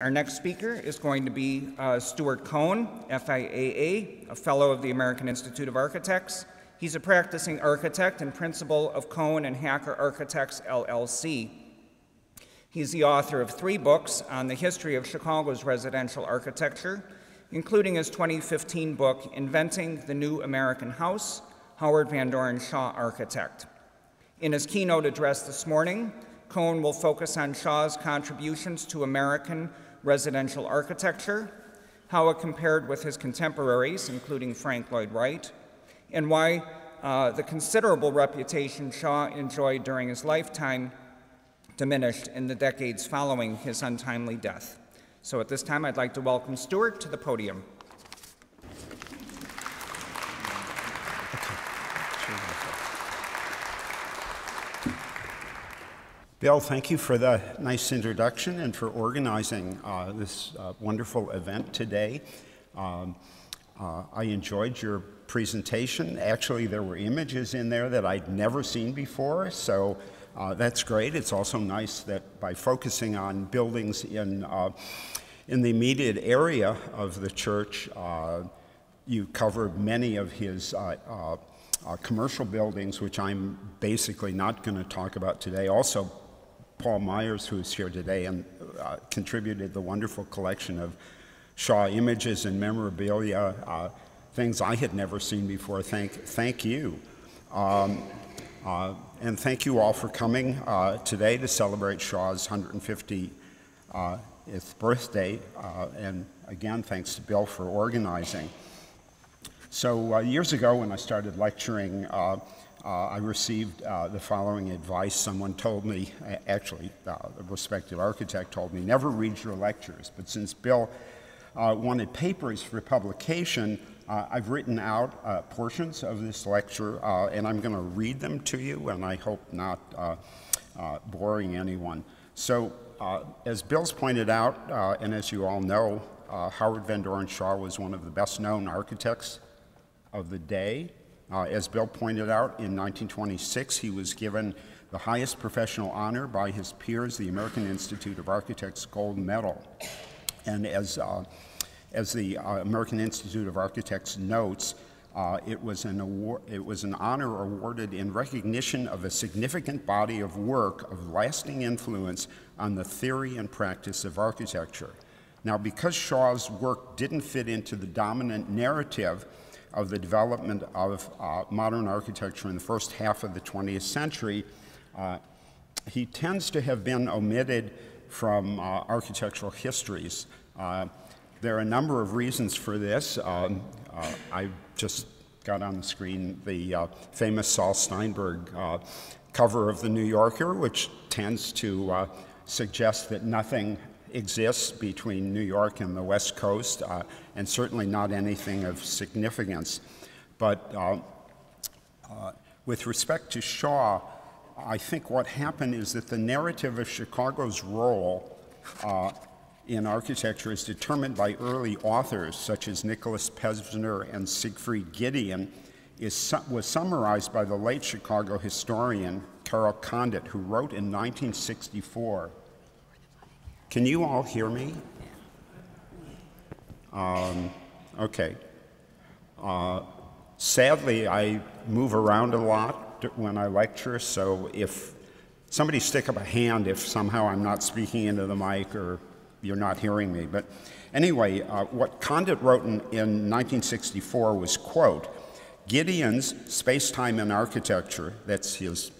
Our next speaker is going to be Stuart Cohen, FIAA, a Fellow of the American Institute of Architects. He's a practicing architect and principal of Cohen and Hacker Architects, LLC. He's the author of 3 books on the history of Chicago's residential architecture, including his 2015 book, Inventing the New American House, Howard Van Doren Shaw Architect. In his keynote address this morning, Cohen will focus on Shaw's contributions to American residential architecture, how it compared with his contemporaries, including Frank Lloyd Wright, and why the considerable reputation Shaw enjoyed during his lifetime diminished in the decades following his untimely death. So at this time, I'd like to welcome Stuart to the podium. Bill, thank you for the nice introduction and for organizing this wonderful event today. I enjoyed your presentation. Actually, there were images in there that I'd never seen before, so that's great. It's also nice that by focusing on buildings in the immediate area of the church, you covered many of his commercial buildings, which I'm basically not going to talk about today. Also, Paul Myers, who's here today and contributed the wonderful collection of Shaw images and memorabilia, things I had never seen before. Thank you. And thank you all for coming today to celebrate Shaw's 150th birthday. And again, thanks to Bill for organizing. So years ago when I started lecturing, I received the following advice. Someone told me, actually, a respected architect told me, never read your lectures. But since Bill wanted papers for publication, I've written out portions of this lecture, and I'm going to read them to you, and I hope not boring anyone. So, as Bill's pointed out, and as you all know, Howard Van Doren Shaw was one of the best-known architects of the day. As Bill pointed out, in 1926, he was given the highest professional honor by his peers, the American Institute of Architects Gold Medal. And as the American Institute of Architects notes, it was an honor awarded in recognition of a significant body of work of lasting influence on the theory and practice of architecture. Now, because Shaw's work didn't fit into the dominant narrative of the development of modern architecture in the first half of the 20th century, he tends to have been omitted from architectural histories. There are a number of reasons for this. I just got on the screen the famous Saul Steinberg cover of the New Yorker, which tends to suggest that nothing exists between New York and the West Coast, and certainly not anything of significance. But with respect to Shaw, I think what happened is that the narrative of Chicago's role in architecture is determined by early authors such as Nicholas Pevsner and Siegfried Gideon, was summarized by the late Chicago historian Carol Condit, who wrote in 1964. Can you all hear me? Okay. Sadly, I move around a lot when I lecture, so if somebody stick up a hand if somehow I'm not speaking into the mic or you're not hearing me. But anyway, what Condit wrote in 1964 was, quote, Gideon's Space-Time and Architecture, that's his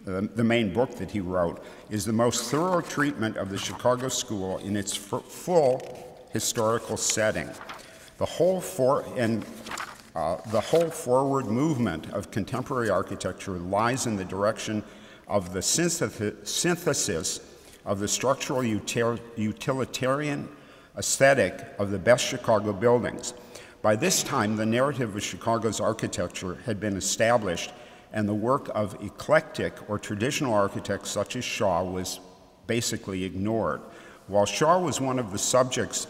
the main book that he wrote, is the most thorough treatment of the Chicago school in its full historical setting. The whole forward movement of contemporary architecture lies in the direction of the synthesis of the structural utilitarian aesthetic of the best Chicago buildings. By this time, the narrative of Chicago's architecture had been established, and the work of eclectic or traditional architects such as Shaw was basically ignored. While Shaw was one of the subjects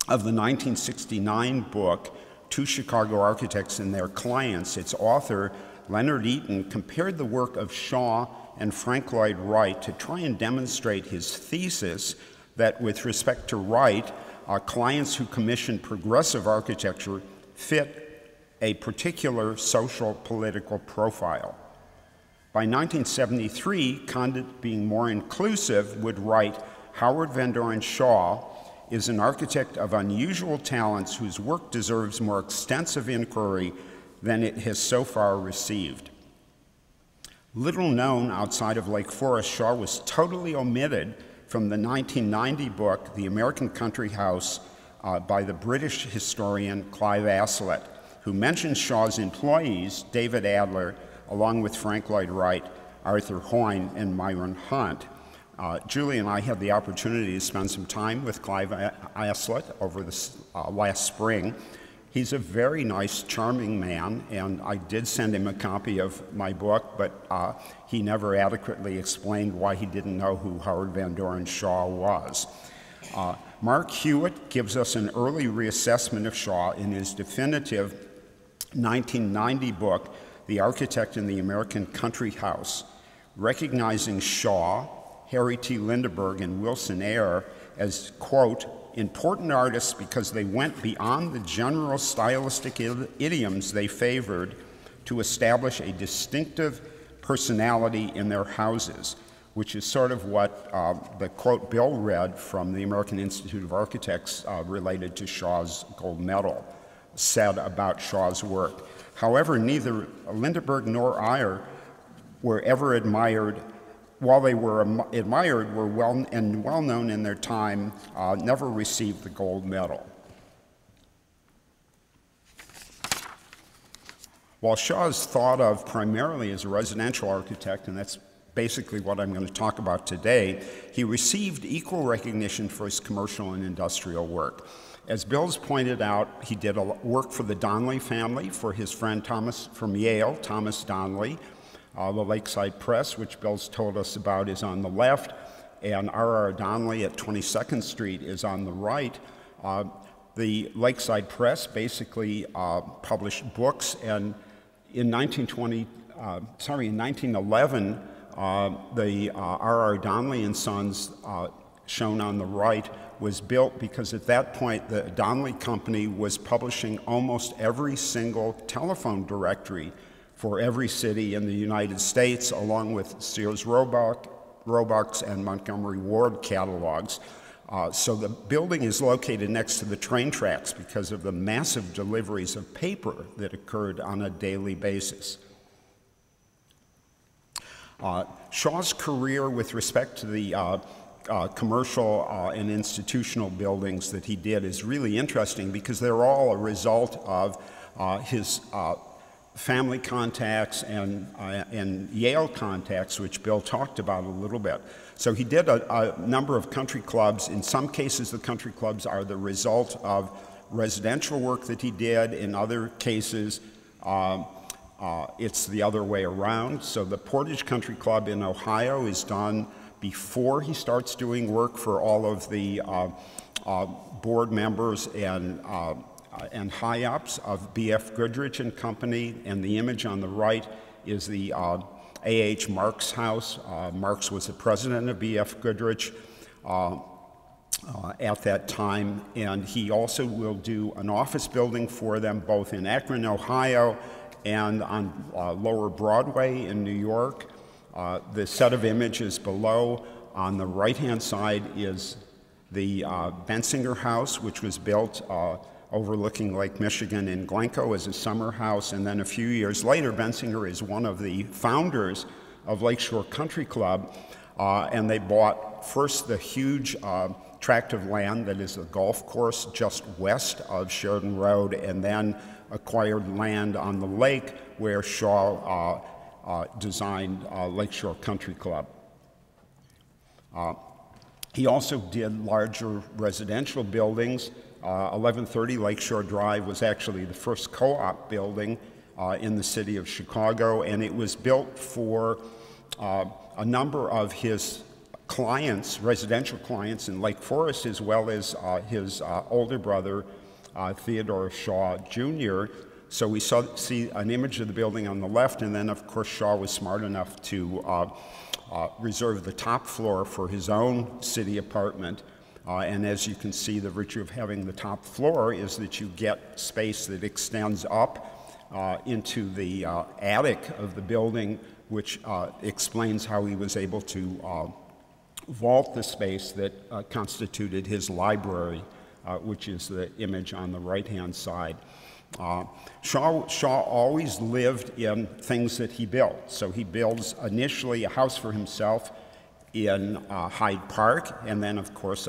of the 1969 book, Two Chicago Architects and Their Clients, its author, Leonard Eaton, compared the work of Shaw and Frank Lloyd Wright to try and demonstrate his thesis that with respect to Wright, clients who commissioned progressive architecture fit a particular social political profile. By 1973, Condit, being more inclusive, would write, "Howard Van Doren Shaw is an architect of unusual talents whose work deserves more extensive inquiry than it has so far received." Little known outside of Lake Forest, Shaw was totally omitted from the 1990 book, The American Country House, by the British historian Clive Aslett, who mentions Shaw's employees, David Adler, along with Frank Lloyd Wright, Arthur Hoyne, and Myron Hunt. Julie and I had the opportunity to spend some time with Clive Aslett over this last spring. He's a very nice, charming man, and I did send him a copy of my book, but he never adequately explained why he didn't know who Howard Van Doren Shaw was. Mark Hewitt gives us an early reassessment of Shaw in his definitive 1990 book, The Architect in the American Country House, recognizing Shaw, Harry T. Lindeberg, and Wilson Eyre as, quote, important artists because they went beyond the general stylistic idioms they favored to establish a distinctive personality in their houses, which is sort of what the quote Bill read from the American Institute of Architects related to Shaw's gold medal said about Shaw's work. However, neither Lindeberg nor Eyre were ever admired. While they were admired, were well known in their time, never received the gold medal. While Shaw is thought of primarily as a residential architect, and that's basically what I'm going to talk about today, he received equal recognition for his commercial and industrial work. As Bill's pointed out, he did work for the Donnelly family, for his friend Thomas from Yale, Thomas Donnelly. The Lakeside Press, which Bill's told us about, is on the left, and R.R. Donnelly at 22nd Street is on the right. The Lakeside Press basically published books, and in 1911, the R.R. Donnelly and Sons, shown on the right, was built because at that point the Donnelly Company was publishing almost every single telephone directory for every city in the United States, along with Sears Roebuck's and Montgomery Ward catalogs. So the building is located next to the train tracks because of the massive deliveries of paper that occurred on a daily basis. Shaw's career with respect to the commercial and institutional buildings that he did is really interesting because they're all a result of his family contacts and Yale contacts, which Bill talked about a little bit. So he did a number of country clubs. In some cases, the country clubs are the result of residential work that he did. In other cases, it's the other way around. So the Portage Country Club in Ohio is done before he starts doing work for all of the board members and high-ups of B.F. Goodrich and Company, and the image on the right is the A.H. Marks house. Marks was the president of B.F. Goodrich at that time, and he also will do an office building for them both in Akron, Ohio, and on Lower Broadway in New York. The set of images below on the right-hand side is the Bensinger house, which was built overlooking Lake Michigan in Glencoe as a summer house, and then a few years later, Bensinger is one of the founders of Lakeshore Country Club, and they bought first the huge tract of land that is the golf course just west of Sheridan Road, and then acquired land on the lake where Shaw designed Lakeshore Country Club. He also did larger residential buildings. 1130 Lakeshore Drive was actually the first co-op building in the city of Chicago, and it was built for a number of his clients, residential clients in Lake Forest, as well as his older brother, Theodore Shaw Jr. So we see an image of the building on the left, and then of course Shaw was smart enough to reserve the top floor for his own city apartment. And as you can see, the virtue of having the top floor is that you get space that extends up into the attic of the building, which explains how he was able to vault the space that constituted his library, which is the image on the right-hand side. Shaw always lived in things that he built. So he builds initially a house for himself in Hyde Park, and then, of course,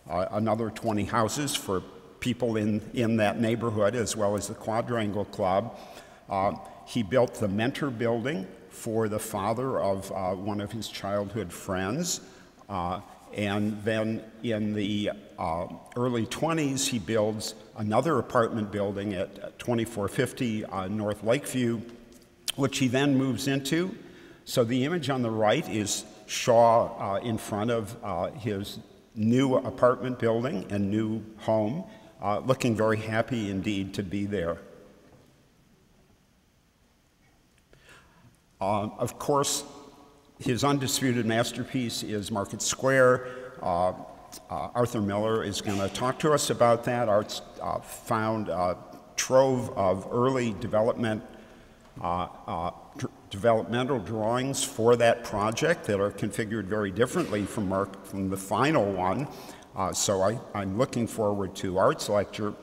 another 20 houses for people in that neighborhood, as well as the Quadrangle Club. He built the Mentor Building for the father of one of his childhood friends. And then in the early 20s, he builds another apartment building at 2450 North Lakeview, which he then moves into. So the image on the right is Shaw in front of his new apartment building and new home, looking very happy indeed to be there. Of course, his undisputed masterpiece is Market Square. Arthur Miller is going to talk to us about that. Art's found a trove of early developmental drawings for that project that are configured very differently from the final one. So I'm looking forward to Art's lecture.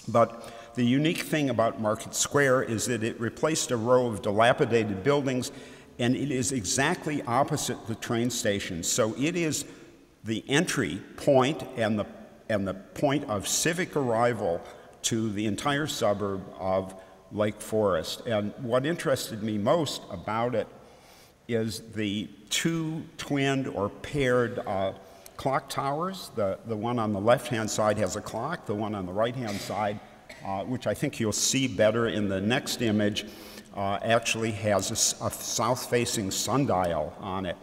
But the unique thing about Market Square is that it replaced a row of dilapidated buildings, and it is exactly opposite the train station. So it is the entry point and the point of civic arrival to the entire suburb of Lake Forest. And what interested me most about it is the two twinned or paired clock towers. The one on the left-hand side has a clock. The one on the right-hand side, which I think you'll see better in the next image, actually has a south-facing sundial on it.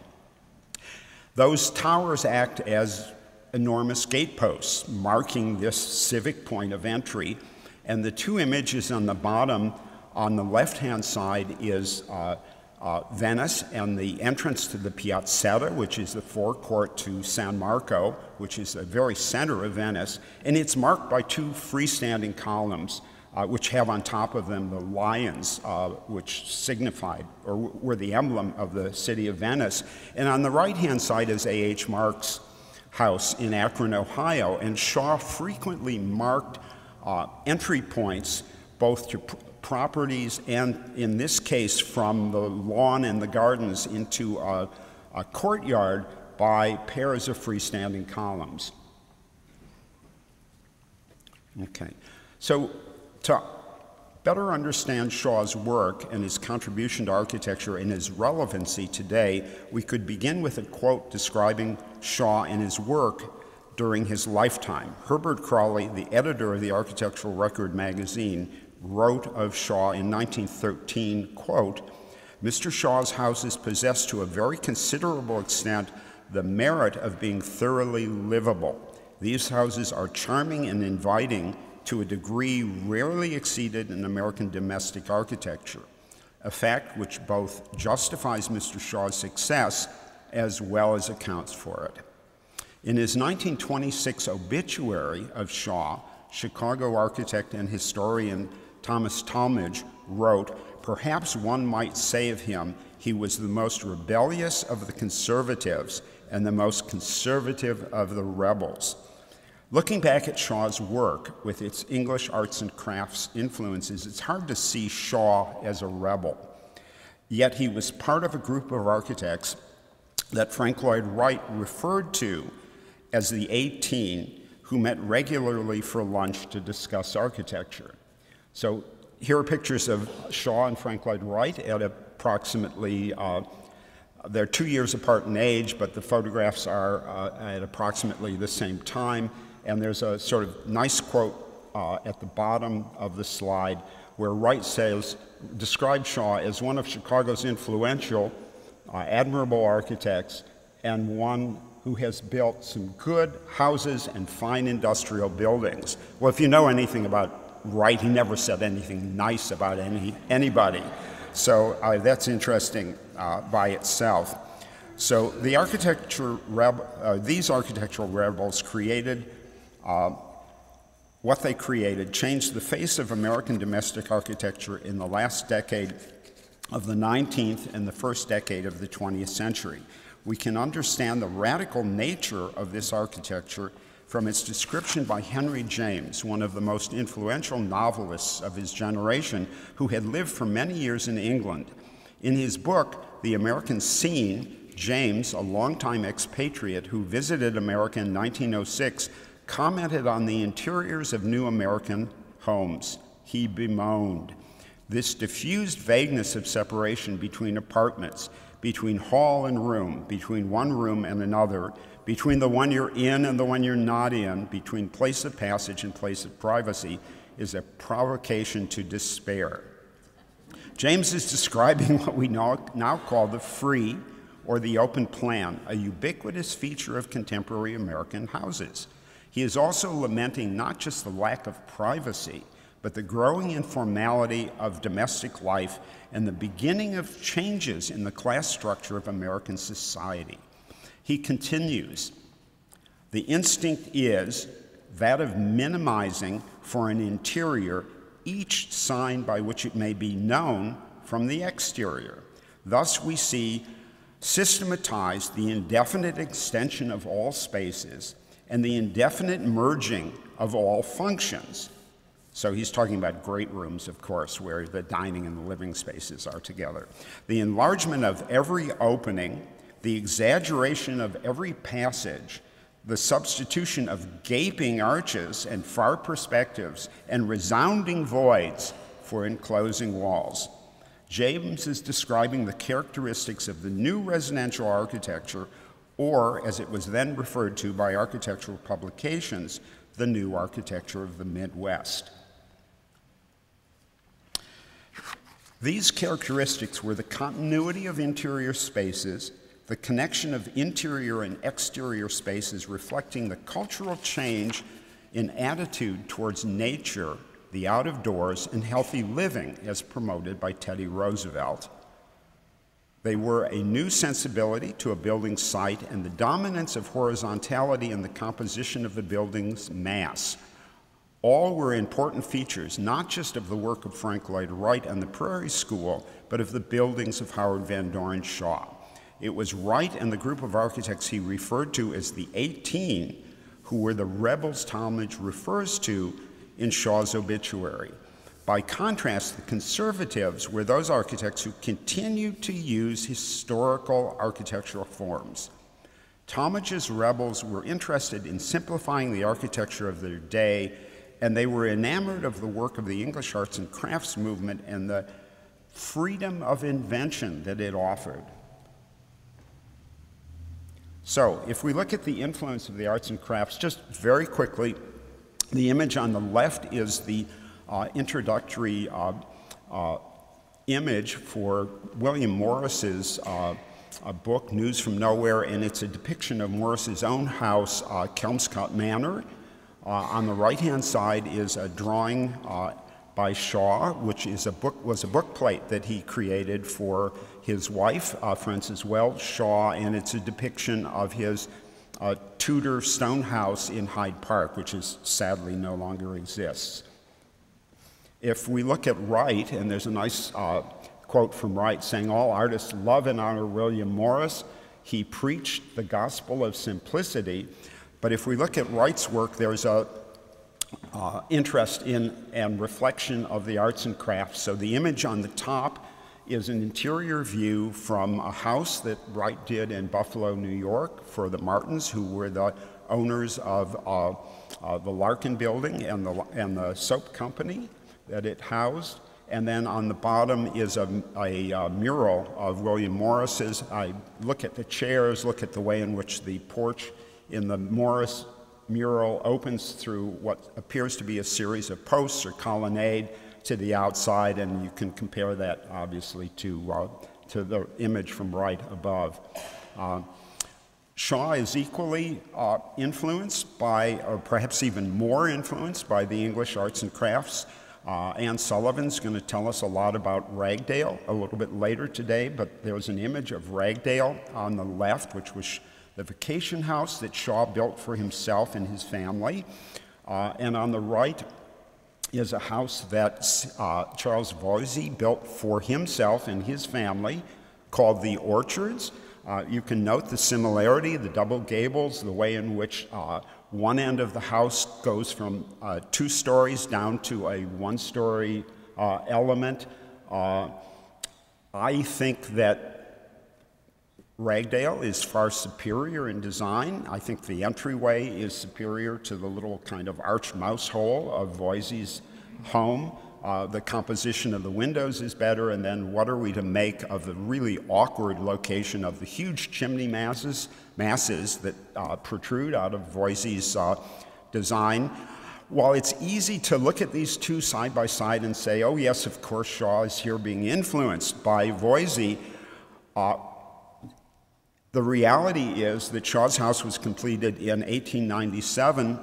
Those towers act as enormous gateposts, marking this civic point of entry. And the two images on the bottom, on the left-hand side, is Venice and the entrance to the Piazzetta, which is the forecourt to San Marco, which is the very center of Venice. And it's marked by two freestanding columns, which have on top of them the lions, which signified or were the emblem of the city of Venice. And on the right-hand side is A.H. Mark's house in Akron, Ohio. And Shaw frequently marked entry points both to properties and, in this case, from the lawn and the gardens into a courtyard by pairs of freestanding columns. Okay, so to better understand Shaw's work and his contribution to architecture and his relevancy today, we could begin with a quote describing Shaw and his work during his lifetime. Herbert Crawley, the editor of the Architectural Record magazine, wrote of Shaw in 1913, quote, "Mr. Shaw's houses possess to a very considerable extent the merit of being thoroughly livable. These houses are charming and inviting to a degree rarely exceeded in American domestic architecture, a fact which both justifies Mr. Shaw's success as well as accounts for it." In his 1926 obituary of Shaw, Chicago architect and historian Thomas Talmadge wrote, "Perhaps one might say of him, he was the most rebellious of the conservatives and the most conservative of the rebels." Looking back at Shaw's work with its English arts and crafts influences, it's hard to see Shaw as a rebel. Yet he was part of a group of architects that Frank Lloyd Wright referred to as the 18 who met regularly for lunch to discuss architecture. So here are pictures of Shaw and Frank Lloyd Wright at approximately, they're 2 years apart in age, but the photographs are at approximately the same time. And there's a sort of nice quote at the bottom of the slide where Wright says, described Shaw as one of Chicago's influential, admirable architects and one who has built some good houses and fine industrial buildings. Well, if you know anything about Wright, he never said anything nice about anybody. So that's interesting by itself. So the these architectural rebels created what they created changed the face of American domestic architecture in the last decade of the 19th and the first decade of the 20th century. We can understand the radical nature of this architecture from its description by Henry James, one of the most influential novelists of his generation, who had lived for many years in England. In his book, The American Scene, James, a longtime expatriate who visited America in 1906, commented on the interiors of new American homes. He bemoaned this diffused vagueness of separation between apartments, between hall and room, between one room and another, between the one you're in and the one you're not in, between place of passage and place of privacy, is a provocation to despair. James is describing what we now call the free or the open plan, a ubiquitous feature of contemporary American houses. He is also lamenting not just the lack of privacy, but the growing informality of domestic life and the beginning of changes in the class structure of American society. He continues, the instinct is that of minimizing for an interior each sign by which it may be known from the exterior. Thus we see systematized the indefinite extension of all spaces and the indefinite merging of all functions. So he's talking about great rooms, of course, where the dining and the living spaces are together. The enlargement of every opening, the exaggeration of every passage, the substitution of gaping arches and far perspectives and resounding voids for enclosing walls. James is describing the characteristics of the new residential architecture, or, as it was then referred to by architectural publications, the new architecture of the Midwest. These characteristics were the continuity of interior spaces, the connection of interior and exterior spaces reflecting the cultural change in attitude towards nature, the out of doors, and healthy living as promoted by Teddy Roosevelt. They were a new sensibility to a building site and the dominance of horizontality in the composition of the building's mass. All were important features, not just of the work of Frank Lloyd Wright and the Prairie School, but of the buildings of Howard Van Doren Shaw. It was Wright and the group of architects he referred to as the 18 who were the rebels Talmage refers to in Shaw's obituary. By contrast, the conservatives were those architects who continued to use historical architectural forms. Talmage's rebels were interested in simplifying the architecture of their day, and they were enamored of the work of the English arts and crafts movement and the freedom of invention that it offered. So, if we look at the influence of the arts and crafts, just very quickly, the image on the left is the introductory image for William Morris's book, News from Nowhere, and it's a depiction of Morris's own house, Kelmscott Manor. On the right-hand side is a drawing by Shaw, which is was a book plate that he created for his wife, Frances Wells Shaw, and it's a depiction of his Tudor stone house in Hyde Park, which is sadly no longer exists. If we look at Wright, and there's a nice quote from Wright saying, "All artists love and honor William Morris. He preached the gospel of simplicity." But if we look at Wright's work, there's a interest in and reflection of the arts and crafts. So the image on the top is an interior view from a house that Wright did in Buffalo, New York for the Martins, who were the owners of the Larkin Building and the soap company that it housed. And then on the bottom is a mural of William Morris's. I look at the chairs, look at the way in which the porch in the Morris mural opens through what appears to be a series of posts or colonnade to the outside, and you can compare that obviously to the image from Wright above. Shaw is equally influenced by, or perhaps even more influenced by, the English arts and crafts. Ann Sullivan's going to tell us a lot about Ragdale a little bit later today, but there was an image of Ragdale on the left, which was the vacation house that Shaw built for himself and his family. And on the right is a house that Charles Voysey built for himself and his family called the Orchards. You can note the similarity, the double gables, the way in which one end of the house goes from 2 stories down to a 1-story element. I think that Ragdale is far superior in design. I think the entryway is superior to the little kind of arched mouse hole of Voysey's home. The composition of the windows is better, and then what are we to make of the really awkward location of the huge chimney masses that protrude out of Voysey's design? While it's easy to look at these two side by side and say, oh yes, of course Shaw is here being influenced by Voysey, the reality is that Shaw's house was completed in 1897,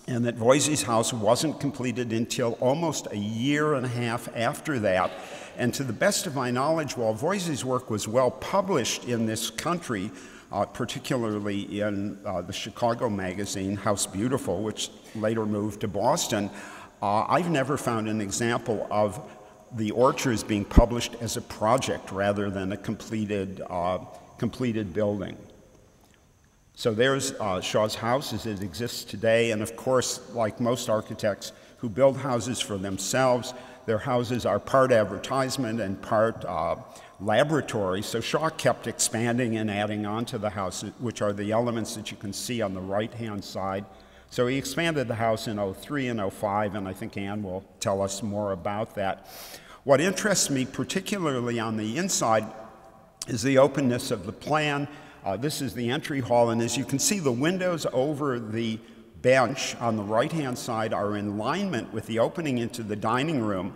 and that Voysey's house wasn't completed until almost a year and a half after that. And to the best of my knowledge, while Voysey's work was well published in this country, particularly in the Chicago magazine, House Beautiful, which later moved to Boston, I've never found an example of the Orchards being published as a project rather than a completed building. So there's Shaw's house as it exists today, and of course, like most architects who build houses for themselves, their houses are part advertisement and part laboratory, so Shaw kept expanding and adding on to the house, which are the elements that you can see on the right-hand side. So he expanded the house in 03 and 05, and I think Ann will tell us more about that. What interests me particularly on the inside is the openness of the plan. This is the entry hall, and as you can see, the windows over the bench on the right-hand side are in alignment with the opening into the dining room.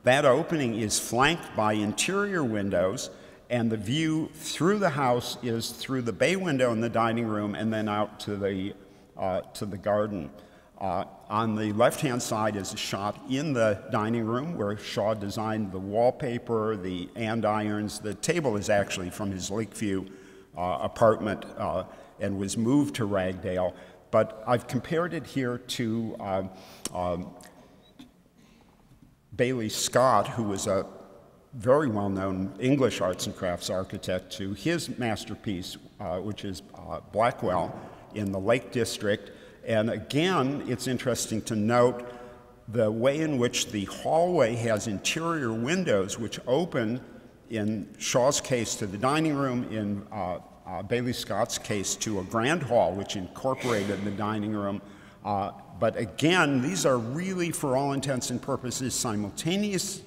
That opening is flanked by interior windows, and the view through the house is through the bay window in the dining room and then out to the garden. On the left-hand side is a shot in the dining room where Shaw designed the wallpaper, the andirons. The table is actually from his Lakeview apartment and was moved to Ragdale. But I've compared it here to Bailey Scott, who was a very well-known English arts and crafts architect, to his masterpiece, which is Blackwell in the Lake District. And again, it's interesting to note the way in which the hallway has interior windows which open, in Shaw's case, to the dining room, in Bailey Scott's case, to a grand hall, which incorporated the dining room. But again, these are really, for all intents and purposes, simultaneous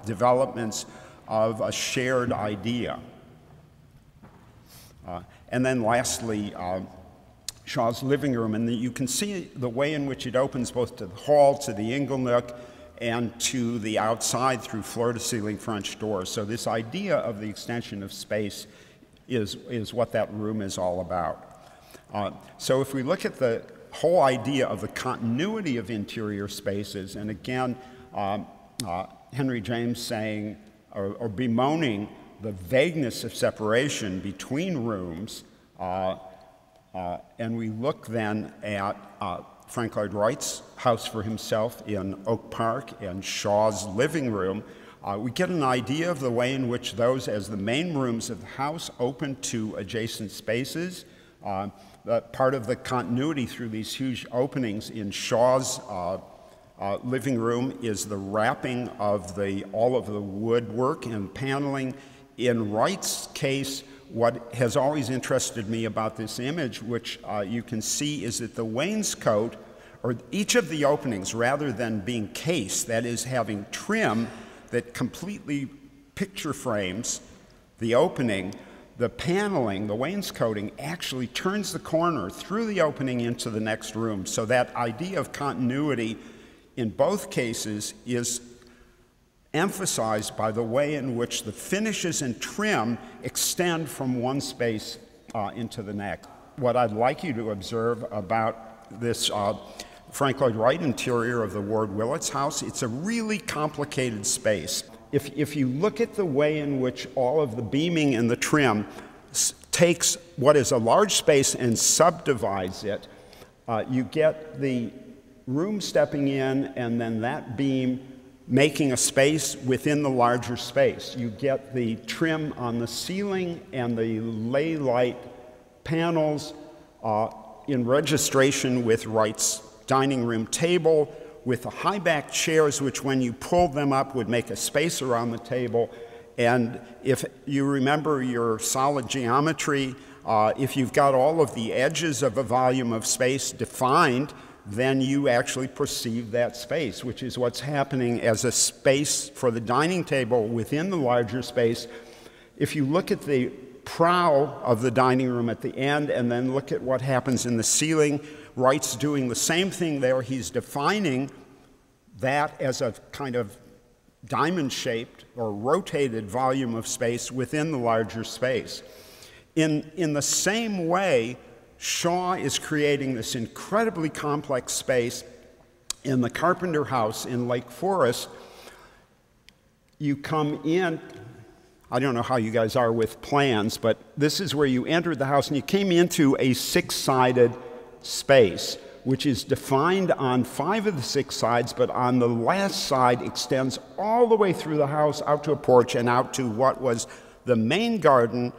developments of a shared idea. And then lastly, Shaw's living room, and you can see the way in which it opens both to the hall, to the inglenook, and to the outside through floor-to-ceiling French doors. So this idea of the extension of space is what that room is all about. So if we look at the whole idea of the continuity of interior spaces, and again, Henry James saying, or bemoaning the vagueness of separation between rooms, and we look then at Frank Lloyd Wright's house for himself in Oak Park and Shaw's living room, we get an idea of the way in which those, as the main rooms of the house, open to adjacent spaces. Part of the continuity through these huge openings in Shaw's living room is the wrapping of all of the woodwork and paneling. In Wright's case, what has always interested me about this image, which you can see, is that the wainscot, or each of the openings, rather than being cased, that is, having trim that completely picture frames the opening, the paneling, the wainscoting, actually turns the corner through the opening into the next room. So that idea of continuity in both cases is emphasized by the way in which the finishes and trim extend from one space into the next. What I'd like you to observe about this Frank Lloyd Wright interior of the Ward Willits house. It's a really complicated space. If you look at the way in which all of the beaming and the trim takes what is a large space and subdivides it, you get the room stepping in and then that beam making a space within the larger space. You get the trim on the ceiling and the lay light panels in registration with Wright's dining room table, with the high back chairs, which when you pulled them up would make a space around the table. And if you remember your solid geometry, if you've got all of the edges of a volume of space defined, then you actually perceive that space, which is what's happening as a space for the dining table within the larger space. If you look at the prow of the dining room at the end and then look at what happens in the ceiling, Wright's doing the same thing there. He's defining that as a kind of diamond-shaped or rotated volume of space within the larger space. In the same way, Shaw is creating this incredibly complex space in the Carpenter House in Lake Forest. You come in, I don't know how you guys are with plans, but this is where you entered the house, and you came into a six-sided space, which is defined on 5 of the 6 sides, but on the last side extends all the way through the house out to a porch and out to what was the main garden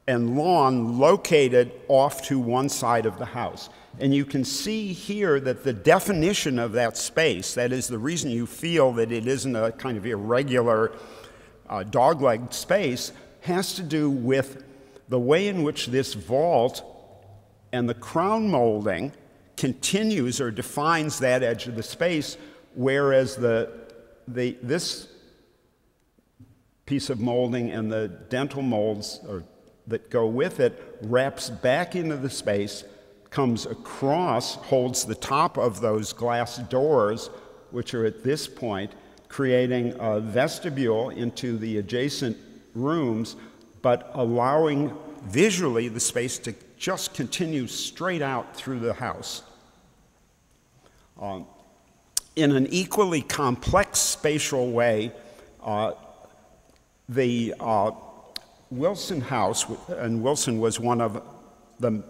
and lawn located off to one side of the house. And you can see here that the definition of that space, that is the reason you feel that it isn't a kind of irregular dog-legged space, has to do with the way in which this vault and the crown molding continues or defines that edge of the space, whereas this piece of molding and the dental molds that go with it wraps back into the space, comes across, holds the top of those glass doors, which are at this point, creating a vestibule into the adjacent rooms, but allowing visually the space to just continue straight out through the house. In an equally complex spatial way, the Wilson House, and Wilson was one of the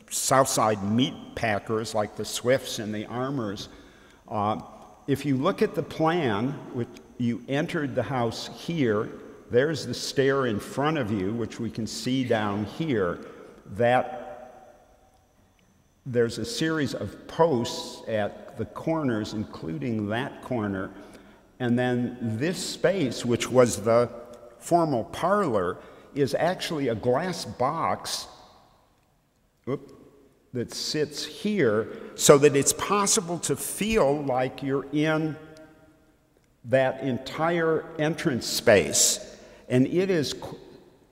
Southside meat packers like the Swifts and the Armours. If you look at the plan, which you entered the house here, there's the stair in front of you, which we can see down here, that there's a series of posts at the corners, including that corner, and then this space, which was the formal parlor, is actually a glass box that sits here so that it's possible to feel like you're in that entire entrance space. And it is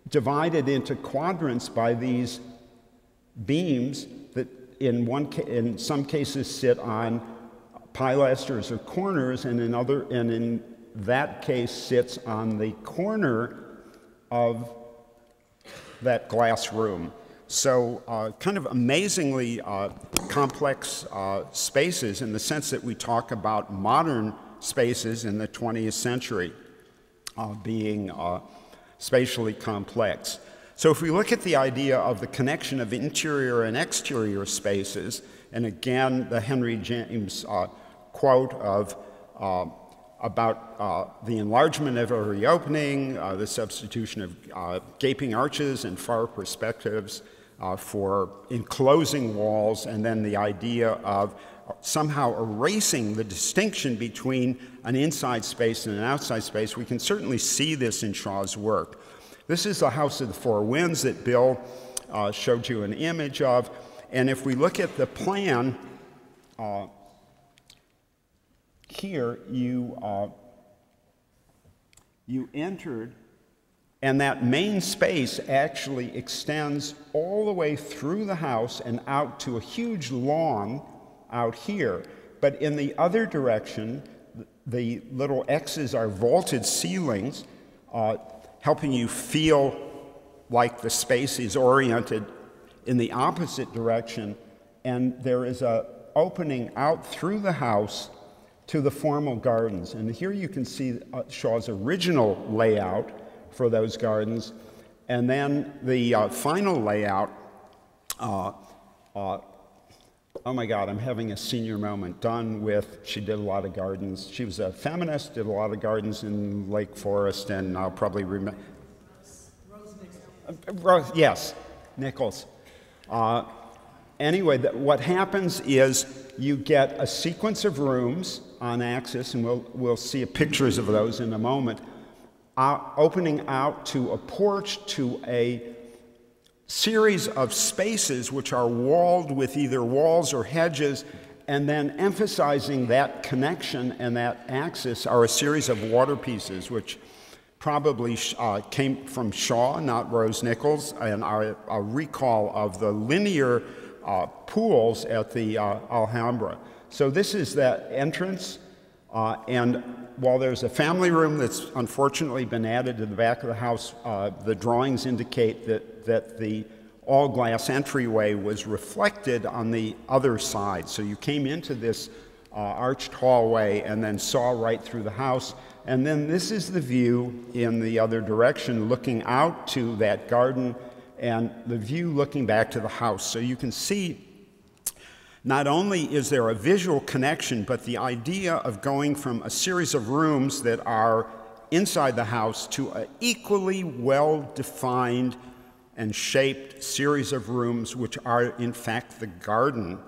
divided into quadrants by these beams that in some cases sit on pilasters or corners, and in that case sits on the corner of that glass room. So kind of amazingly complex spaces in the sense that we talk about modern spaces in the 20th century being spatially complex. So if we look at the idea of the connection of interior and exterior spaces, and again the Henry James quote of about the enlargement of a reopening, the substitution of gaping arches and far perspectives for enclosing walls, and then the idea of somehow erasing the distinction between an inside space and an outside space. We can certainly see this in Shaw's work. This is the House of the Four Winds that Bill showed you an image of, and if we look at the plan, here you entered, and that main space actually extends all the way through the house and out to a huge lawn out here. But in the other direction, the little X's are vaulted ceilings, helping you feel like the space is oriented in the opposite direction. And there is a opening out through the house to the formal gardens. And here you can see Shaw's original layout for those gardens, and then the final layout. Oh my God, I'm having a senior moment. Done with, she did a lot of gardens. She was a feminist, did a lot of gardens in Lake Forest, and I'll probably remember. Rose, yes, Nichols. Anyway, what happens is you get a sequence of rooms on axis, and we'll see pictures of those in a moment, opening out to a porch, to a series of spaces which are walled with either walls or hedges, and then emphasizing that connection and that axis are a series of water pieces, which probably came from Shaw, not Rose Nichols, and are a recall of the linear pools at the Alhambra. So this is that entrance, and while there's a family room that's unfortunately been added to the back of the house, the drawings indicate that the all-glass entryway was reflected on the other side. So you came into this arched hallway and then saw right through the house. And then this is the view in the other direction, looking out to that garden, and the view looking back to the house. So you can see not only is there a visual connection, but the idea of going from a series of rooms that are inside the house to an equally well-defined and shaped series of rooms which are in fact the garden.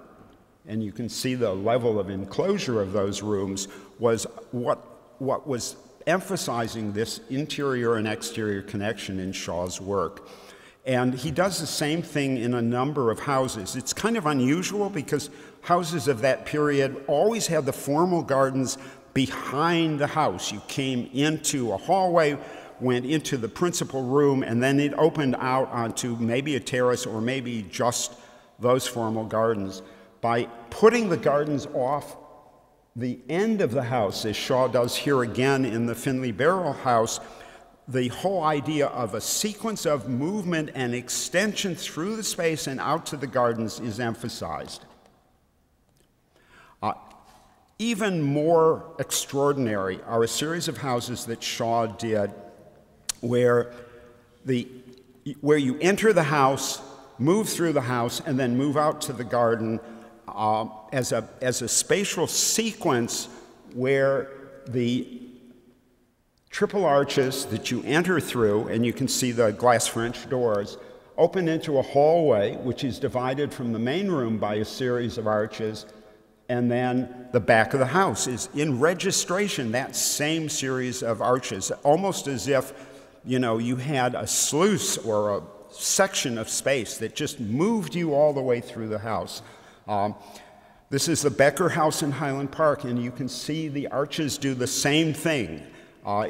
And you can see the level of enclosure of those rooms was what was emphasizing this interior and exterior connection in Shaw's work. And he does the same thing in a number of houses. It's kind of unusual because houses of that period always had the formal gardens behind the house. You came into a hallway, went into the principal room, and then it opened out onto maybe a terrace or maybe just those formal gardens. By putting the gardens off the end of the house, as Shaw does here again in the Finley Barrel house, the whole idea of a sequence of movement and extension through the space and out to the gardens is emphasized. Even more extraordinary are a series of houses that Shaw did where you enter the house, move through the house, and then move out to the garden as a spatial sequence where the triple arches that you enter through, and you can see the glass French doors, open into a hallway which is divided from the main room by a series of arches, and then the back of the house is in registration, that same series of arches, almost as if, you know, you had a sluice or a section of space that just moved you all the way through the house. This is the Becker House in Highland Park, and you can see the arches do the same thing.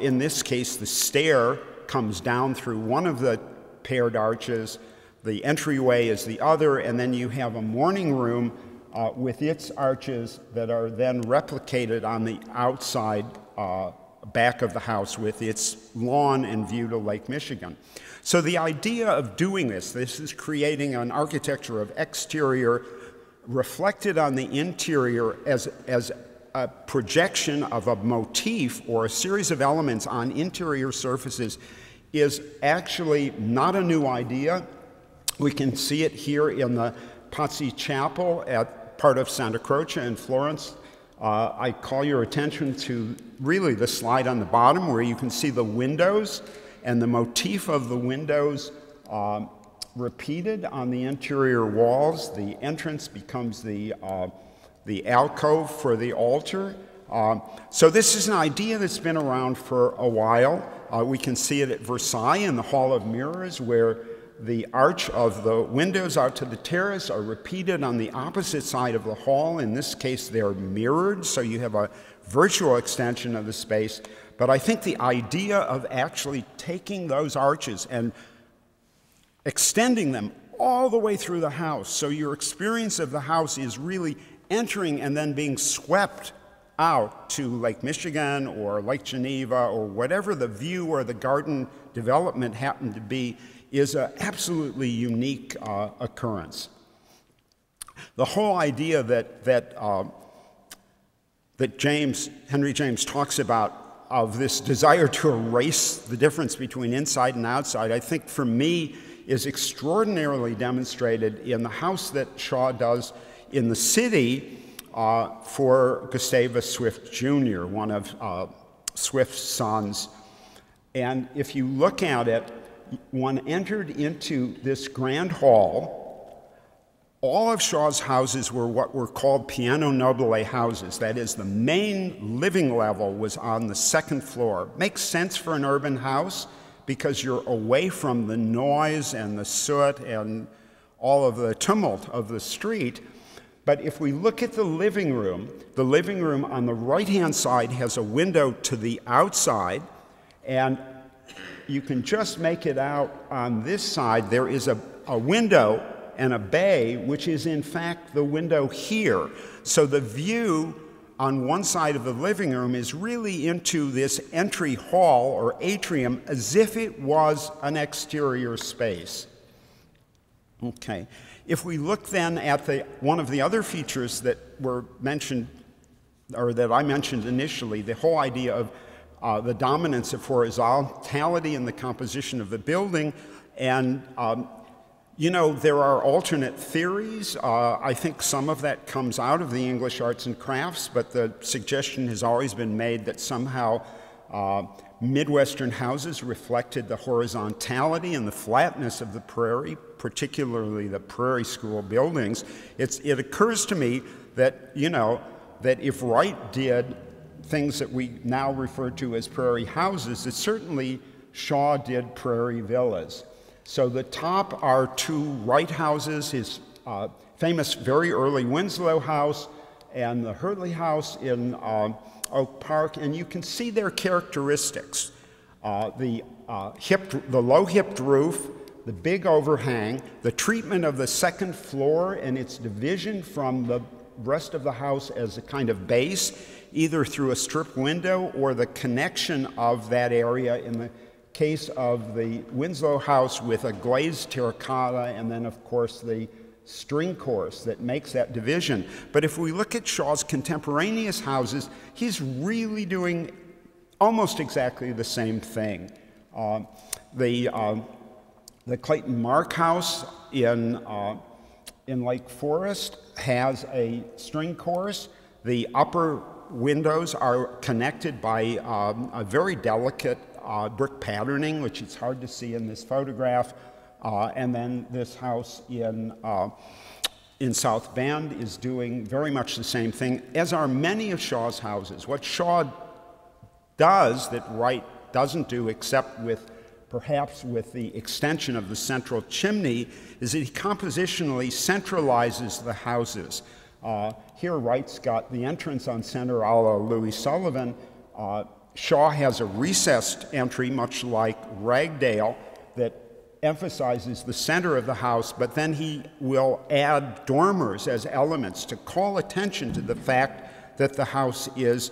In this case, the stair comes down through one of the paired arches, the entryway is the other, and then you have a morning room with its arches that are then replicated on the outside back of the house with its lawn and view to Lake Michigan. So the idea of doing this is creating an architecture of exterior reflected on the interior as a projection of a motif or a series of elements on interior surfaces is actually not a new idea. We can see it here in the Pazzi Chapel at part of Santa Croce in Florence. I call your attention to really the slide on the bottom where you can see the windows and the motif of the windows repeated on the interior walls. The entrance becomes the alcove for the altar. So this is an idea that's been around for a while. We can see it at Versailles in the Hall of Mirrors, where the arch of the windows out to the terrace are repeated on the opposite side of the hall. In this case, they're mirrored, so you have a virtual extension of the space. But I think the idea of actually taking those arches and extending them all the way through the house, so your experience of the house is really entering and then being swept out to Lake Michigan or Lake Geneva or whatever the view or the garden development happened to be, is an absolutely unique occurrence. The whole idea that Henry James talks about of this desire to erase the difference between inside and outside, I think for me is extraordinarily demonstrated in the house that Shaw does in the city for Gustavus Swift Jr., one of Swift's sons. And if you look at it, one entered into this grand hall. All of Shaw's houses were what were called piano nobile houses. That is, the main living level was on the second floor. Makes sense for an urban house because you're away from the noise and the soot and all of the tumult of the street. But if we look at the living room on the right-hand side has a window to the outside, and you can just make it out on this side. There is a window and a bay, which is in fact the window here. So the view on one side of the living room is really into this entry hall or atrium as if it was an exterior space. Okay. If we look then at one of the other features that were mentioned, or that I mentioned initially, the whole idea of the dominance of horizontality in the composition of the building, and you know, there are alternate theories. I think some of that comes out of the English arts and crafts, but the suggestion has always been made that somehow Midwestern houses reflected the horizontality and the flatness of the prairie, particularly the prairie school buildings. It occurs to me that, you know, that if Wright did things that we now refer to as prairie houses, that certainly Shaw did prairie villas. So the top are two Wright houses, his famous very early Winslow house and the Hurley house in Oak Park, and you can see their characteristics. The low-hipped roof, the big overhang, the treatment of the second floor and its division from the rest of the house as a kind of base, either through a strip window or the connection of that area in the case of the Winslow house with a glazed terracotta, and then of course the string course that makes that division. But if we look at Shaw's contemporaneous houses, he's really doing almost exactly the same thing. The Clayton Mark house in Lake Forest has a string course. The upper windows are connected by a very delicate brick patterning, which is hard to see in this photograph. And then this house in South Bend is doing very much the same thing, as are many of Shaw's houses. What Shaw does that Wright doesn't do, except perhaps with the extension of the central chimney, is that he compositionally centralizes the houses. Here Wright's got the entrance on center a la Louis Sullivan. Shaw has a recessed entry, much like Ragdale, that emphasizes the center of the house, but then he will add dormers as elements to call attention to the fact that the house is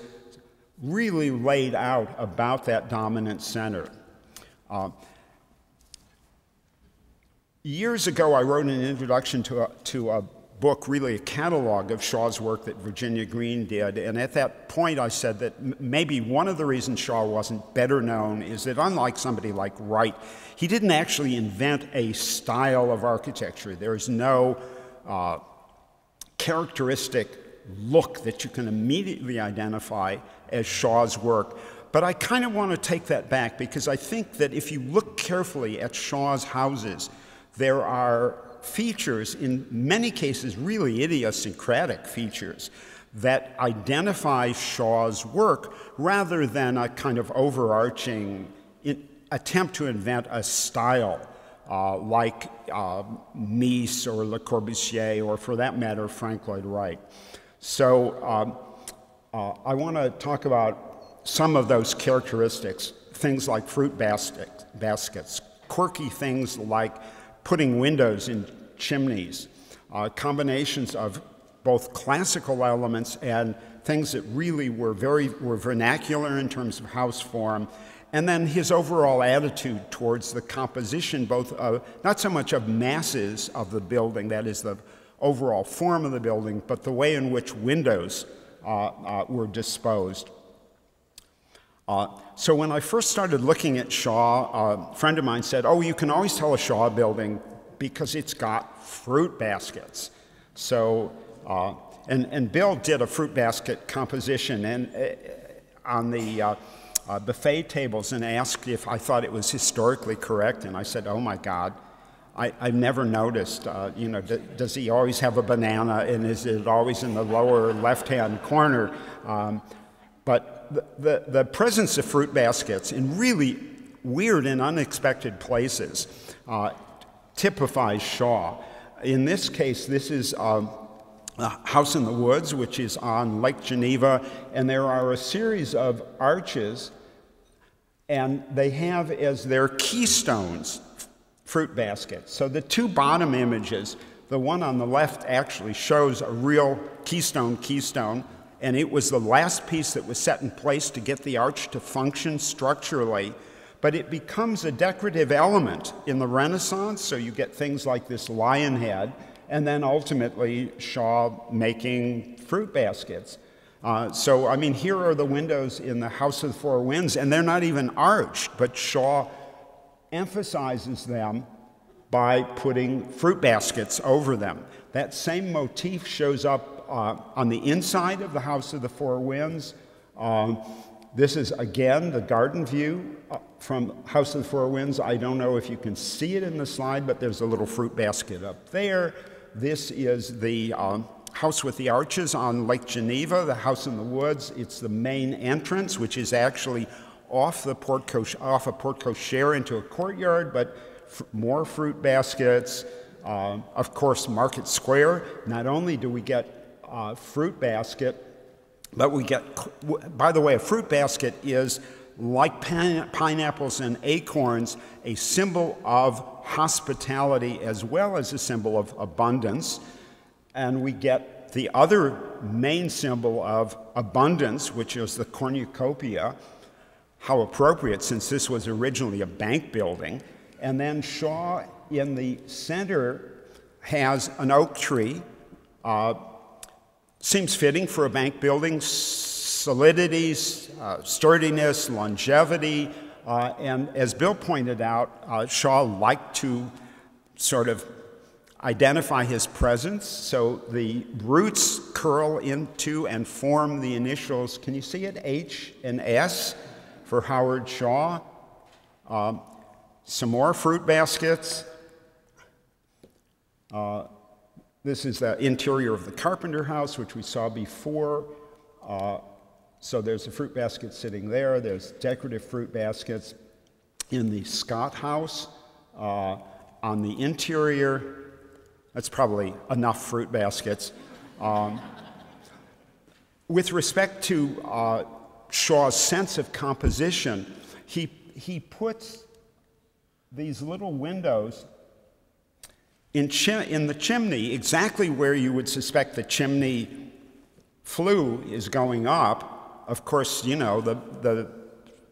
really laid out about that dominant center. Years ago, I wrote an introduction to a book, really a catalog of Shaw's work that Virginia Green did, and at that point I said that maybe one of the reasons Shaw wasn't better known is that unlike somebody like Wright, he didn't actually invent a style of architecture. There's no characteristic look that you can immediately identify as Shaw's work. But I kind of want to take that back, because I think that if you look carefully at Shaw's houses, there are features, in many cases really idiosyncratic features, that identify Shaw's work rather than a kind of overarching attempt to invent a style like Mies or Le Corbusier, or for that matter, Frank Lloyd Wright. So I want to talk about some of those characteristics, things like fruit baskets, quirky things like putting windows in chimneys, combinations of both classical elements and things that really were vernacular in terms of house form, and then his overall attitude towards the composition, both of, not so much of masses of the building, that is the overall form of the building, but the way in which windows were disposed. So when I first started looking at Shaw, a friend of mine said, "Oh, you can always tell a Shaw building because it's got fruit baskets." So, and Bill did a fruit basket composition on the buffet tables and asked if I thought it was historically correct, and I said, "Oh my God, I've never noticed. Does he always have a banana, and is it always in the lower left-hand corner?" But the presence of fruit baskets in really weird and unexpected places typifies Shaw. In this case, this is a house in the woods, which is on Lake Geneva, and there are a series of arches, and they have as their keystones fruit baskets. So the two bottom images, the one on the left actually shows a real keystone, and it was the last piece that was set in place to get the arch to function structurally. But it becomes a decorative element in the Renaissance, so you get things like this lion head, and then ultimately Shaw making fruit baskets. So, I mean, here are the windows in the House of the Four Winds, and they're not even arched, but Shaw emphasizes them by putting fruit baskets over them. That same motif shows up on the inside of the House of the Four Winds. This is, again, the garden view from House of the Four Winds. I don't know if you can see it in the slide, but there's a little fruit basket up there. This is the house with the arches on Lake Geneva, the house in the woods. It's the main entrance, which is actually off a porte cochere into a courtyard, but more fruit baskets. Of course, Market Square. Not only do we get fruit basket, but we get, by the way, a fruit basket is, like pineapples and acorns, a symbol of hospitality as well as a symbol of abundance. And we get the other main symbol of abundance, which is the cornucopia. How appropriate, since this was originally a bank building. And then Shaw in the center has an oak tree. Seems fitting for a bank building. Solidity, sturdiness, longevity, and as Bill pointed out, Shaw liked to sort of identify his presence, so the roots curl into and form the initials. Can you see it? H and S for Howard Shaw. Some more fruit baskets. This is the interior of the Carpenter house, which we saw before. So there's a fruit basket sitting there. There's decorative fruit baskets in the Scott house. On the interior, that's probably enough fruit baskets. With respect to Shaw's sense of composition, he puts these little windows in the chimney, exactly where you would suspect the chimney flue is going up. Of course, you know, the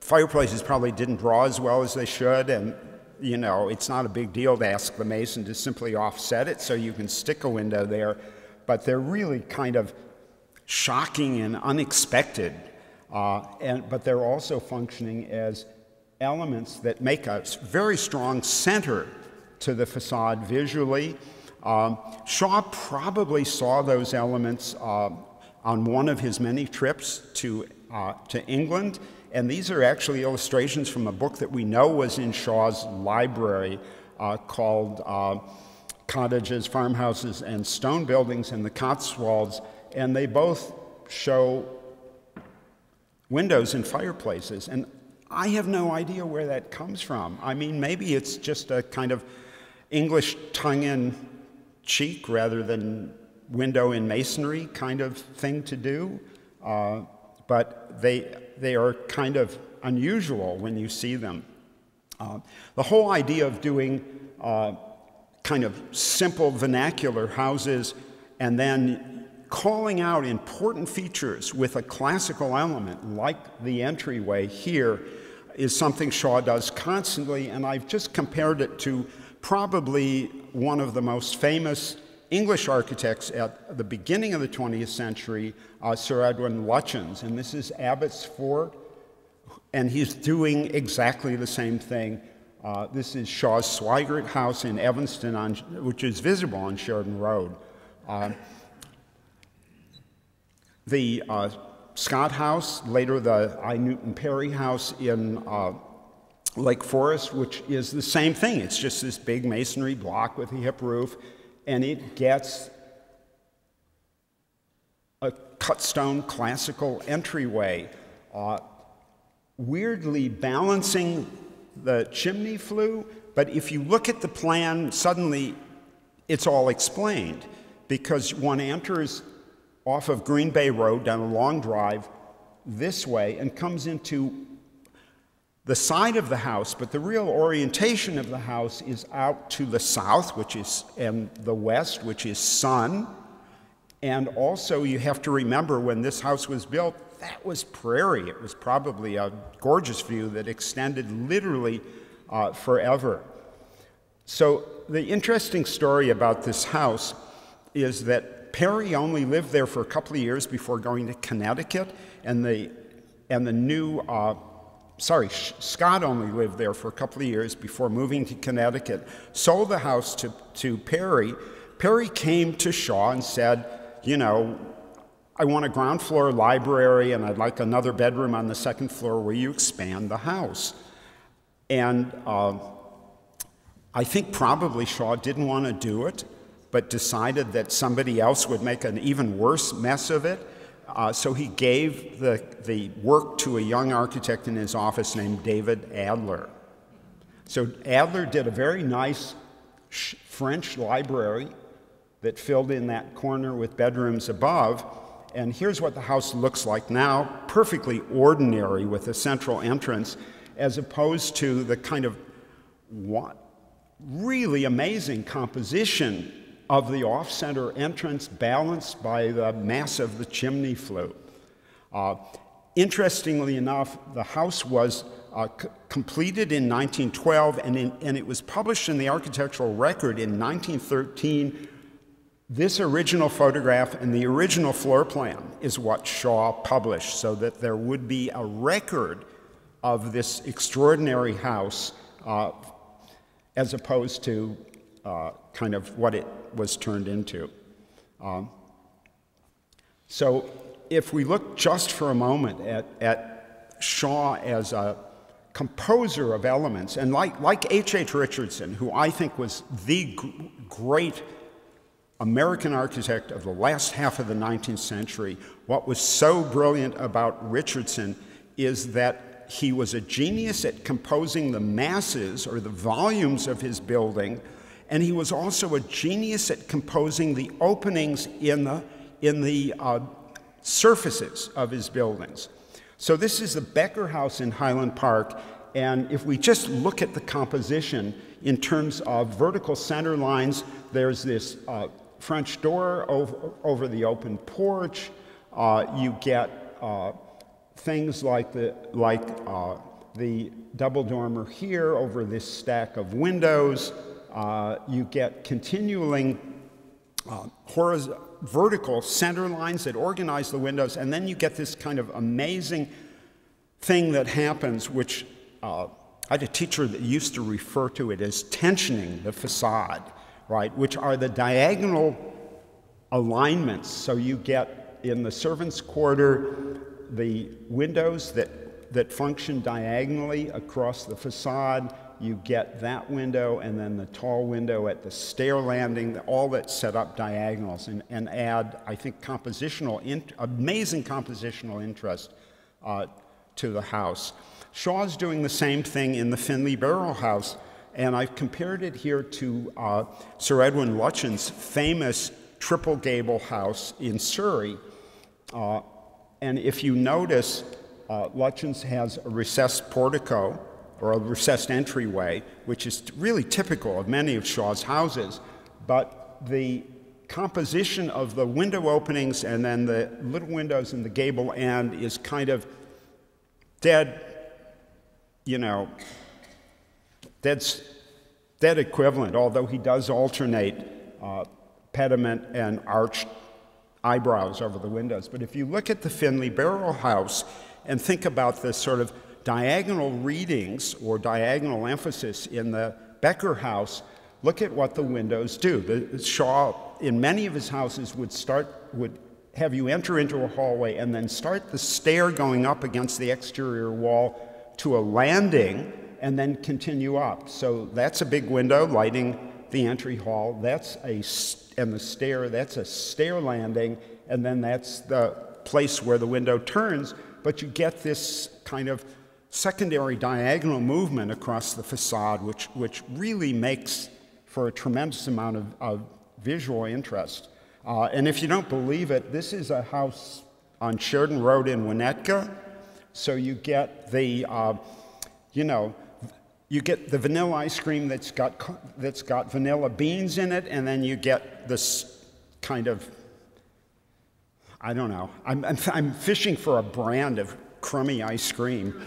fireplaces probably didn't draw as well as they should, and, you know, it's not a big deal to ask the mason to simply offset it so you can stick a window there, but they're really kind of shocking and unexpected, but they're also functioning as elements that make a very strong center to the facade visually. Shaw probably saw those elements on one of his many trips to England, and these are actually illustrations from a book that we know was in Shaw's library called Cottages, Farmhouses, and Stone Buildings in the Cotswolds, and they both show windows and fireplaces, and I have no idea where that comes from. I mean, maybe it's just a kind of English tongue-in-cheek rather than window in masonry kind of thing to do, but they are kind of unusual when you see them. The whole idea of doing kind of simple vernacular houses and then calling out important features with a classical element like the entryway here is something Shaw does constantly, and I've just compared it to probably one of the most famous English architects at the beginning of the 20th century, Sir Edwin Lutyens, and this is Abbotsford, and he's doing exactly the same thing. This is Shaw's Swigert House in Evanston, which is visible on Sheridan Road. The Scott House, later the I. Newton Perry House in Lake Forest, which is the same thing. It's just this big masonry block with a hip roof, and it gets a cut stone classical entryway, weirdly balancing the chimney flue, but if you look at the plan, suddenly it's all explained, because one enters off of Green Bay Road down a long drive this way and comes into the side of the house, but the real orientation of the house is out to the south, and the west, which is sun. And also you have to remember, when this house was built, that was prairie. It was probably a gorgeous view that extended literally forever. So the interesting story about this house is that Perry only lived there for a couple of years before going to Connecticut, Scott only lived there for a couple of years before moving to Connecticut, sold the house to Perry. Perry came to Shaw and said, you know, I want a ground floor library and I'd like another bedroom on the second floor. Will you expand the house? And I think probably Shaw didn't want to do it, but decided that somebody else would make an even worse mess of it. So he gave the work to a young architect in his office named David Adler. So Adler did a very nice French library that filled in that corner with bedrooms above. And here's what the house looks like now, perfectly ordinary with a central entrance, as opposed to the kind of really amazing composition of the off-center entrance, balanced by the mass of the chimney flue. Interestingly enough, the house was completed in 1912, and it was published in the Architectural Record in 1913. This original photograph and the original floor plan is what Shaw published, so that there would be a record of this extraordinary house, as opposed to kind of what it was turned into. So if we look just for a moment at Shaw as a composer of elements, and like H.H. Richardson, who I think was the great American architect of the last half of the 19th century, what was so brilliant about Richardson is that he was a genius at composing the masses or the volumes of his building, and he was also a genius at composing the openings in the surfaces of his buildings. So this is the Becker House in Highland Park, and if we just look at the composition in terms of vertical center lines, there's this French door over the open porch. You get things like the double dormer here over this stack of windows. You get continuing vertical center lines that organize the windows, and then you get this kind of amazing thing that happens, which I had a teacher that used to refer to it as tensioning the facade, right, which are the diagonal alignments. So you get in the servants' quarter the windows that function diagonally across the facade. You get that window and then the tall window at the stair landing, all that's set up diagonals, and add, I think, amazing compositional interest to the house. Shaw's doing the same thing in the Finley Barrow House, and I've compared it here to Sir Edwin Lutyens' famous triple gable house in Surrey. And if you notice, Lutyens has a recessed portico, or a recessed entryway, which is really typical of many of Shaw's houses, but the composition of the window openings and then the little windows in the gable end is kind of dead equivalent, although he does alternate pediment and arched eyebrows over the windows. But if you look at the Finley Barrow House and think about the sort of diagonal readings or diagonal emphasis in the Becker House, look at what the windows do. The Shaw, in many of his houses, would have you enter into a hallway and then start the stair going up against the exterior wall to a landing and then continue up. So that's a big window lighting the entry hall. And the stair, that's a stair landing, and then that's the place where the window turns, but you get this kind of secondary diagonal movement across the facade, which really makes for a tremendous amount of visual interest. And if you don't believe it, this is a house on Sheridan Road in Winnetka, so you get the, you get the vanilla ice cream that's got vanilla beans in it, and then you get this kind of, I don't know, I'm fishing for a brand of crummy ice cream,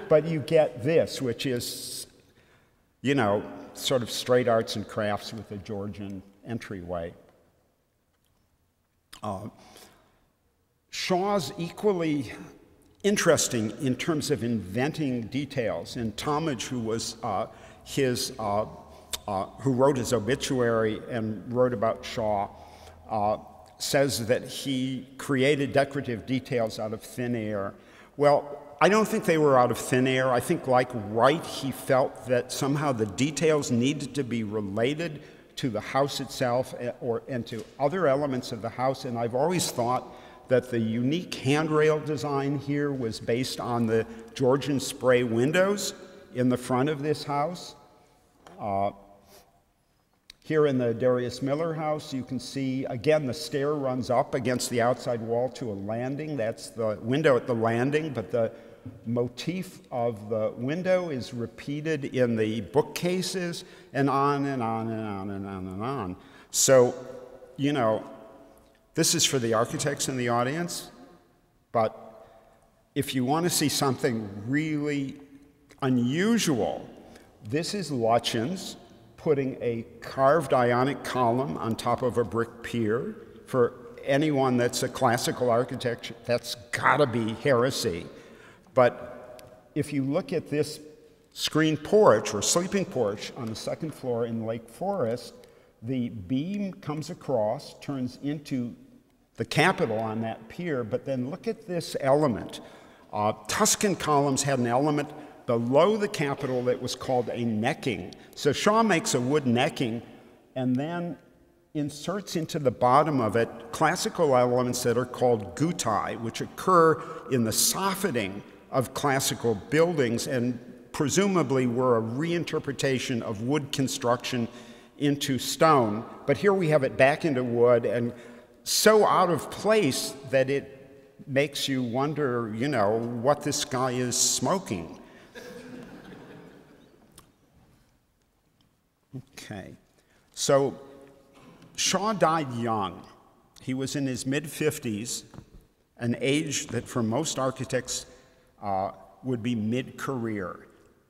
but you get this, which is, sort of straight arts and crafts with a Georgian entryway. Shaw's equally interesting in terms of inventing details. And Talmage, who was who wrote his obituary and wrote about Shaw, says that he created decorative details out of thin air. Well, I don't think they were out of thin air. I think, like Wright, he felt that somehow the details needed to be related to the house itself and to other elements of the house. And I've always thought that the unique handrail design here was based on the Georgian spray windows in the front of this house. Here in the Darius Miller house, you can see, again, the stair runs up against the outside wall to a landing. That's the window at the landing, but the motif of the window is repeated in the bookcases, and on and on and on and on and on. So, this is for the architects in the audience, but if you want to see something really unusual, this is Lutyens putting a carved ionic column on top of a brick pier. For anyone that's a classical architect, that's gotta be heresy. But if you look at this screened porch or sleeping porch on the second floor in Lake Forest, the beam comes across, turns into the Capitol on that pier, but then look at this element. Tuscan columns had an element below the Capitol that was called a necking. So Shaw makes a wood necking and then inserts into the bottom of it classical elements that are called guttae, which occur in the soffitting of classical buildings and presumably were a reinterpretation of wood construction into stone. But here we have it back into wood and so out of place that it makes you wonder, what this guy is smoking. Okay, so Shaw died young. He was in his mid-50s, an age that for most architects would be mid-career.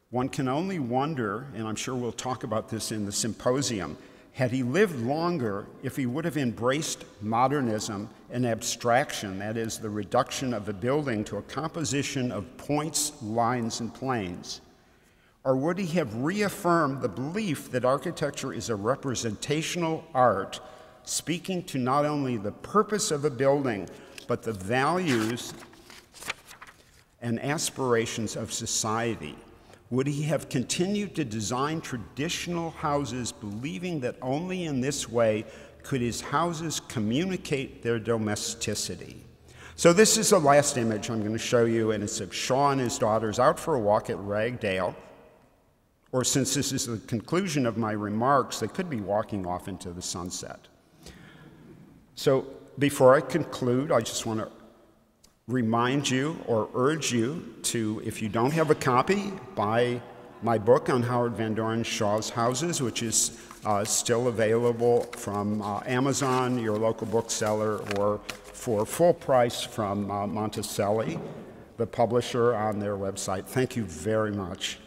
One can only wonder, and I'm sure we'll talk about this in the symposium, had he lived longer, if he would have embraced modernism and abstraction, that is, the reduction of a building to a composition of points, lines, and planes. Or would he have reaffirmed the belief that architecture is a representational art, speaking to not only the purpose of a building, but the values and aspirations of society? Would he have continued to design traditional houses, believing that only in this way could his houses communicate their domesticity? So this is the last image I'm going to show you, and it's of Shaw and his daughters out for a walk at Ragdale. Or since this is the conclusion of my remarks, they could be walking off into the sunset. So before I conclude, I just want to remind you or urge you to, if you don't have a copy, buy my book on Howard Van Doren Shaw's houses, which is still available from Amazon, your local bookseller, or for full price from Monticelli, the publisher, on their website. Thank you very much.